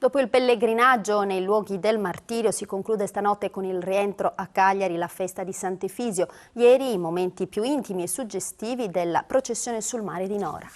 Dopo il pellegrinaggio nei luoghi del martirio si conclude stanotte con il rientro a Cagliari la festa di Sant'Efisio. Ieri i momenti più intimi e suggestivi della processione sul mare di Nora.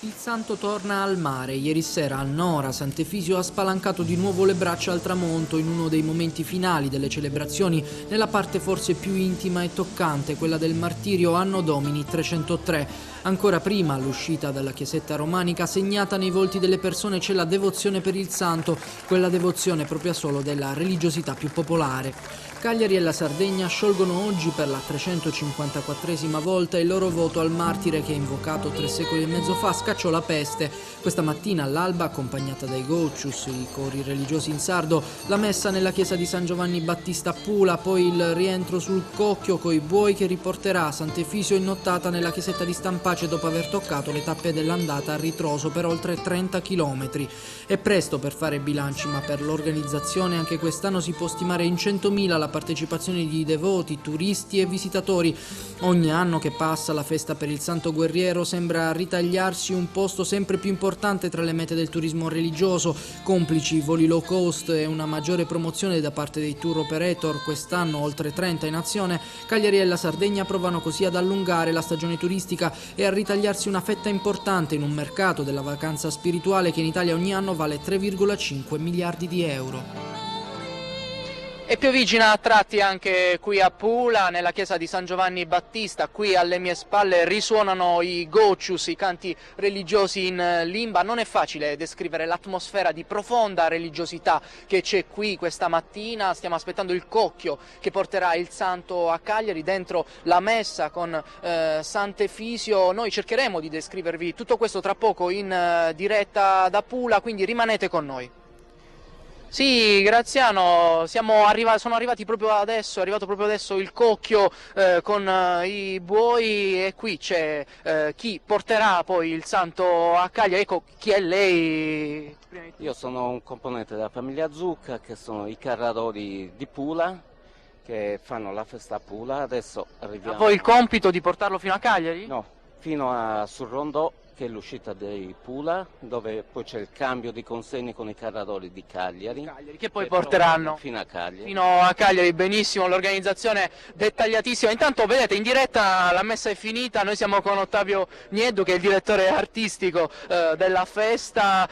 Il santo torna al mare. Ieri sera a Nora Sant'Efisio ha spalancato di nuovo le braccia al tramonto in uno dei momenti finali delle celebrazioni, nella parte forse più intima e toccante, quella del martirio Anno Domini 303. Ancora prima, all'uscita dalla chiesetta romanica, segnata nei volti delle persone c'è la devozione per il santo, quella devozione propria solo della religiosità più popolare. Cagliari e la Sardegna sciolgono oggi per la 354esima volta il loro voto al martire che, invocato 3 secoli e mezzo fa, scacciò la peste. Questa mattina all'alba, accompagnata dai goccius, i cori religiosi in sardo, la messa nella chiesa di San Giovanni Battista a Pula, poi il rientro sul Cocchio coi buoi che riporterà Sant'Efisio in nottata nella chiesetta di Stampace dopo aver toccato le tappe dell'andata a ritroso per oltre 30 chilometri. È presto per fare bilanci, ma per l'organizzazione anche quest'anno si può stimare in 100.000 la partecipazione di devoti, turisti e visitatori. Ogni anno che passa la festa per il Santo Guerriero sembra ritagliarsi un posto sempre più importante tra le mete del turismo religioso, complici voli low cost e una maggiore promozione da parte dei tour operator, quest'anno oltre 30 in azione. Cagliari e la Sardegna provano così ad allungare la stagione turistica e a ritagliarsi una fetta importante in un mercato della vacanza spirituale che in Italia ogni anno vale 3,5 miliardi di euro. E piovigina a tratti anche qui a Pula, nella chiesa di San Giovanni Battista. Qui alle mie spalle risuonano i goccius, i canti religiosi in limba. Non è facile descrivere l'atmosfera di profonda religiosità che c'è qui questa mattina. Stiamo aspettando il Cocchio che porterà il santo a Cagliari, dentro la messa con Sant'Efisio. Noi cercheremo di descrivervi tutto questo tra poco in diretta da Pula, quindi rimanete con noi. Sì, Graziano, sono arrivati proprio adesso, è arrivato proprio adesso il Cocchio con i buoi e qui c'è chi porterà poi il santo a Cagliari. Ecco, chi è lei? Io sono un componente della famiglia Zucca, che sono i carradori di Pula, che fanno la festa a Pula. Adesso arriviamo... Ha poi il compito di portarlo fino a Cagliari? No, fino a sul Rondò, che è l'uscita dei Pula, dove poi c'è il cambio di consegne con i carradori di Cagliari. Che poi porteranno fino a Cagliari. Fino a Cagliari, benissimo, l'organizzazione dettagliatissima. Intanto vedete in diretta la messa è finita, noi siamo con Ottavio Nieddu che è il direttore artistico della festa.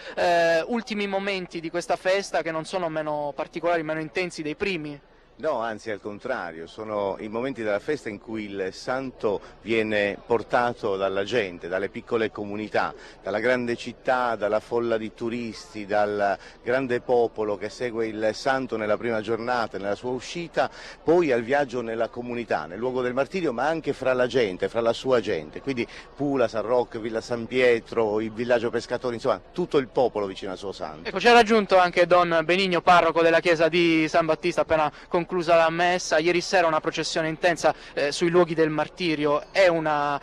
Ultimi momenti di questa festa che non sono meno particolari, meno intensi dei primi. No, anzi al contrario, sono i momenti della festa in cui il santo viene portato dalla gente, dalle piccole comunità, dalla grande città, dalla folla di turisti, dal grande popolo che segue il santo nella prima giornata, nella sua uscita, poi al viaggio nella comunità, nel luogo del martirio, ma anche fra la gente, fra la sua gente. Quindi Pula, San Rocco, Villa San Pietro, il villaggio pescatori, insomma tutto il popolo vicino al suo santo. Ecco, ci ha raggiunto anche Don Benigno, parroco della chiesa di San Battista, appena conclusa la messa. Ieri sera una processione intensa sui luoghi del martirio, è una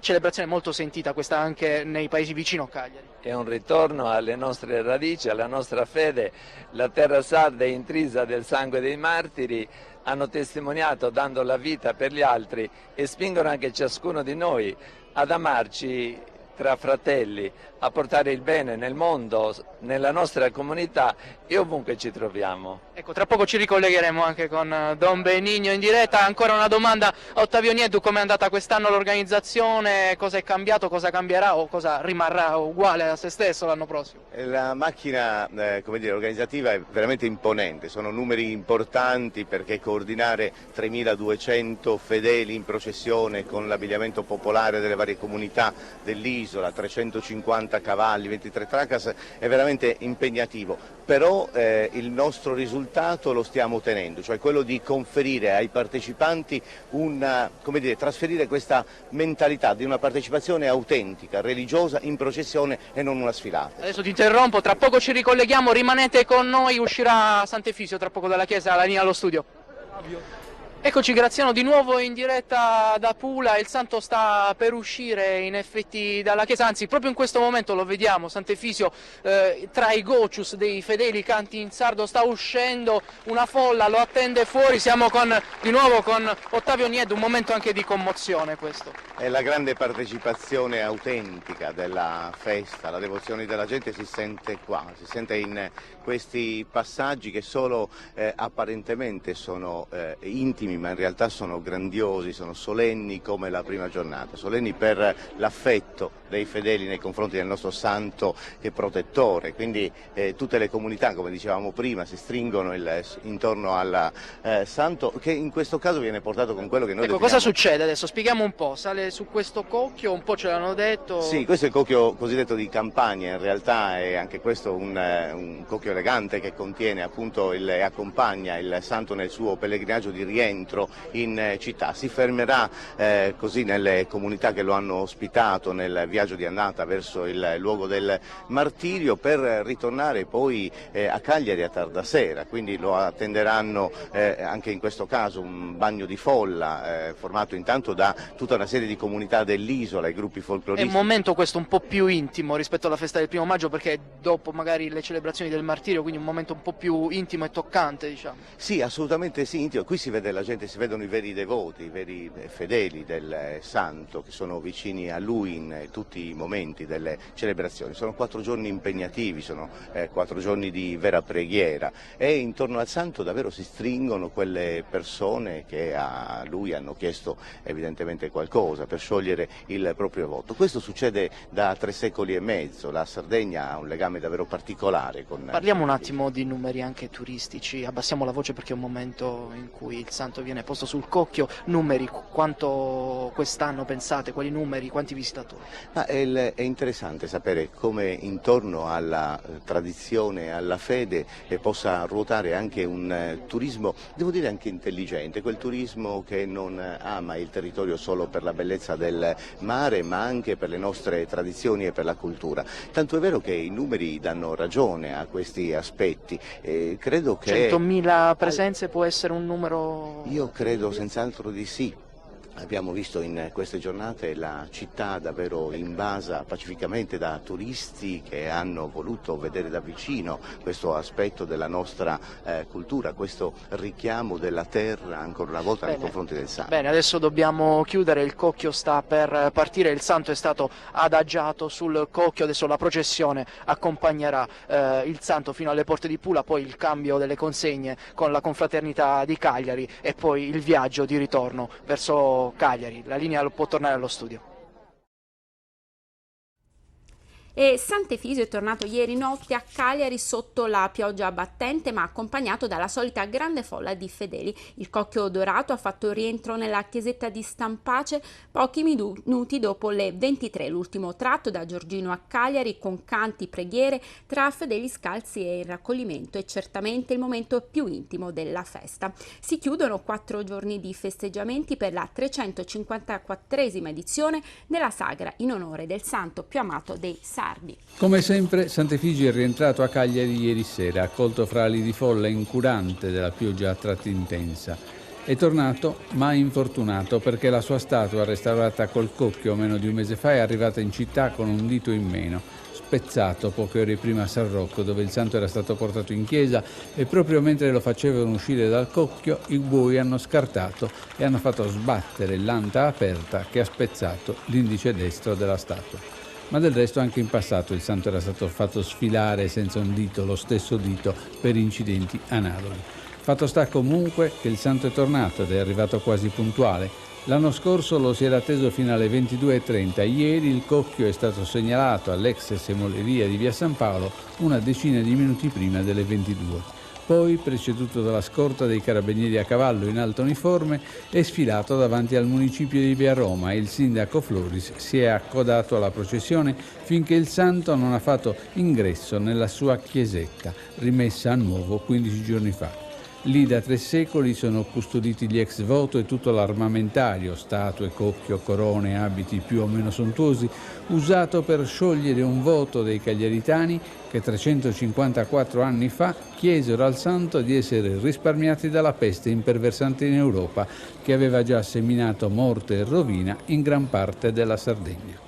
celebrazione molto sentita questa anche nei paesi vicino a Cagliari. È un ritorno alle nostre radici, alla nostra fede. La terra sarda è intrisa del sangue dei martiri, hanno testimoniato dando la vita per gli altri e spingono anche ciascuno di noi ad amarci tra fratelli, a portare il bene nel mondo, nella nostra comunità e ovunque ci troviamo. Ecco, tra poco ci ricollegheremo anche con Don Benigno in diretta. Ancora una domanda a Ottavio Nieddu: com'è andata quest'anno l'organizzazione? Cosa è cambiato, cosa cambierà o cosa rimarrà uguale a se stesso l'anno prossimo? La macchina organizzativa è veramente imponente, sono numeri importanti perché coordinare 3.200 fedeli in processione con l'abbigliamento popolare delle varie comunità dell'isola, 350 cavalli, 23 tracas, è veramente impegnativo, però il nostro risultato lo stiamo ottenendo, cioè quello di conferire ai partecipanti trasferire questa mentalità di una partecipazione autentica, religiosa, in processione e non una sfilata. Adesso ti interrompo, tra poco ci ricolleghiamo, rimanete con noi, uscirà Sant'Efisio tra poco dalla chiesa, la linea allo studio. Eccoci Graziano di nuovo in diretta da Pula, il santo sta per uscire in effetti dalla chiesa, anzi proprio in questo momento lo vediamo, Sant'Efisio tra i gocius dei fedeli canti in sardo sta uscendo, una folla lo attende fuori, siamo di nuovo con Ottavio Nieddu, un momento anche di commozione questo. È la grande partecipazione autentica della festa, la devozione della gente si sente qua, si sente in questi passaggi che solo apparentemente sono intimi, ma in realtà sono grandiosi, sono solenni come la prima giornata, solenni per l'affetto dei fedeli nei confronti del nostro santo che protettore, quindi tutte le comunità, come dicevamo prima, si stringono intorno al santo, che in questo caso viene portato con quello che noi definiamo... Cosa succede adesso? Spieghiamo un po', sale su questo cocchio, un po' ce l'hanno detto... Sì, questo è il cocchio cosiddetto di campagna, in realtà è anche questo un cocchio elegante che contiene appunto e accompagna il santo nel suo pellegrinaggio di rientro in città. Si fermerà così nelle comunità che lo hanno ospitato nel viaggio di andata verso il luogo del martirio per ritornare poi a Cagliari a tarda sera, quindi lo attenderanno anche in questo caso un bagno di folla formato intanto da tutta una serie di comunità dell'isola, i gruppi folcloristici. È un momento questo un po' più intimo rispetto alla festa del 1° maggio perché dopo magari le celebrazioni del martirio, quindi un momento un po' più intimo e toccante, diciamo. Sì, assolutamente sì, intimo. Qui si vede la gente, si vedono i veri devoti, i veri fedeli del santo che sono vicini a lui in tutti i momenti delle celebrazioni. Sono 4 giorni impegnativi, sono 4 giorni di vera preghiera e intorno al santo davvero si stringono quelle persone che a lui hanno chiesto evidentemente qualcosa per sciogliere il proprio voto. Questo succede da 3 secoli e mezzo, la Sardegna ha un legame davvero particolare con... Parliamo un attimo di numeri anche turistici, abbassiamo la voce perché è un momento in cui il santo viene posto sul cocchio. Numeri, quanto quest'anno pensate, quali numeri, quanti visitatori? È interessante sapere come intorno alla tradizione, alla fede possa ruotare anche un turismo, devo dire anche intelligente, quel turismo che non ama il territorio solo per la bellezza del mare ma anche per le nostre tradizioni e per la cultura. Tanto è vero che i numeri danno ragione a questi aspetti. Credo che 100.000 presenze può essere un numero... Io credo senz'altro di sì. Abbiamo visto in queste giornate la città davvero invasa pacificamente da turisti che hanno voluto vedere da vicino questo aspetto della nostra cultura, questo richiamo della terra ancora una volta nei confronti del santo. Bene, adesso dobbiamo chiudere, il cocchio sta per partire, il santo è stato adagiato sul cocchio, adesso la processione accompagnerà il santo fino alle porte di Pula, poi il cambio delle consegne con la confraternita di Cagliari e poi il viaggio di ritorno verso Cagliari. La linea può tornare allo studio. E Sant'Efisio è tornato ieri notte a Cagliari sotto la pioggia battente ma accompagnato dalla solita grande folla di fedeli. Il cocchio dorato ha fatto rientro nella chiesetta di Stampace pochi minuti dopo le 23, l'ultimo tratto da Giorgino a Cagliari con canti, preghiere tra fedeli scalzi e il raccoglimento è certamente il momento più intimo della festa. Si chiudono 4 giorni di festeggiamenti per la 354esima edizione della sagra in onore del santo più amato dei sardi. Come sempre Sant'Efisio è rientrato a Cagliari ieri sera, accolto fra ali di folla incurante della pioggia a tratti intensa. È tornato ma infortunato perché la sua statua restaurata col cocchio meno di un mese fa è arrivata in città con un dito in meno, spezzato poche ore prima a San Rocco dove il santo era stato portato in chiesa e proprio mentre lo facevano uscire dal cocchio i buoi hanno scartato e hanno fatto sbattere l'anta aperta che ha spezzato l'indice destro della statua. Ma del resto anche in passato il santo era stato fatto sfilare senza un dito, lo stesso dito, per incidenti analoghi. Fatto sta comunque che il santo è tornato ed è arrivato quasi puntuale. L'anno scorso lo si era atteso fino alle 22:30, ieri il cocchio è stato segnalato all'ex semoleria di via San Paolo una decina di minuti prima delle 22. Poi, preceduto dalla scorta dei carabinieri a cavallo in alto uniforme, è sfilato davanti al municipio di Via Roma e il sindaco Floris si è accodato alla processione finché il santo non ha fatto ingresso nella sua chiesetta, rimessa a nuovo 15 giorni fa. Lì da 3 secoli sono custoditi gli ex voto e tutto l'armamentario, statue, cocchio, corone, abiti più o meno sontuosi, usato per sciogliere un voto dei cagliaritani che 354 anni fa chiesero al santo di essere risparmiati dalla peste imperversante in Europa, che aveva già seminato morte e rovina in gran parte della Sardegna.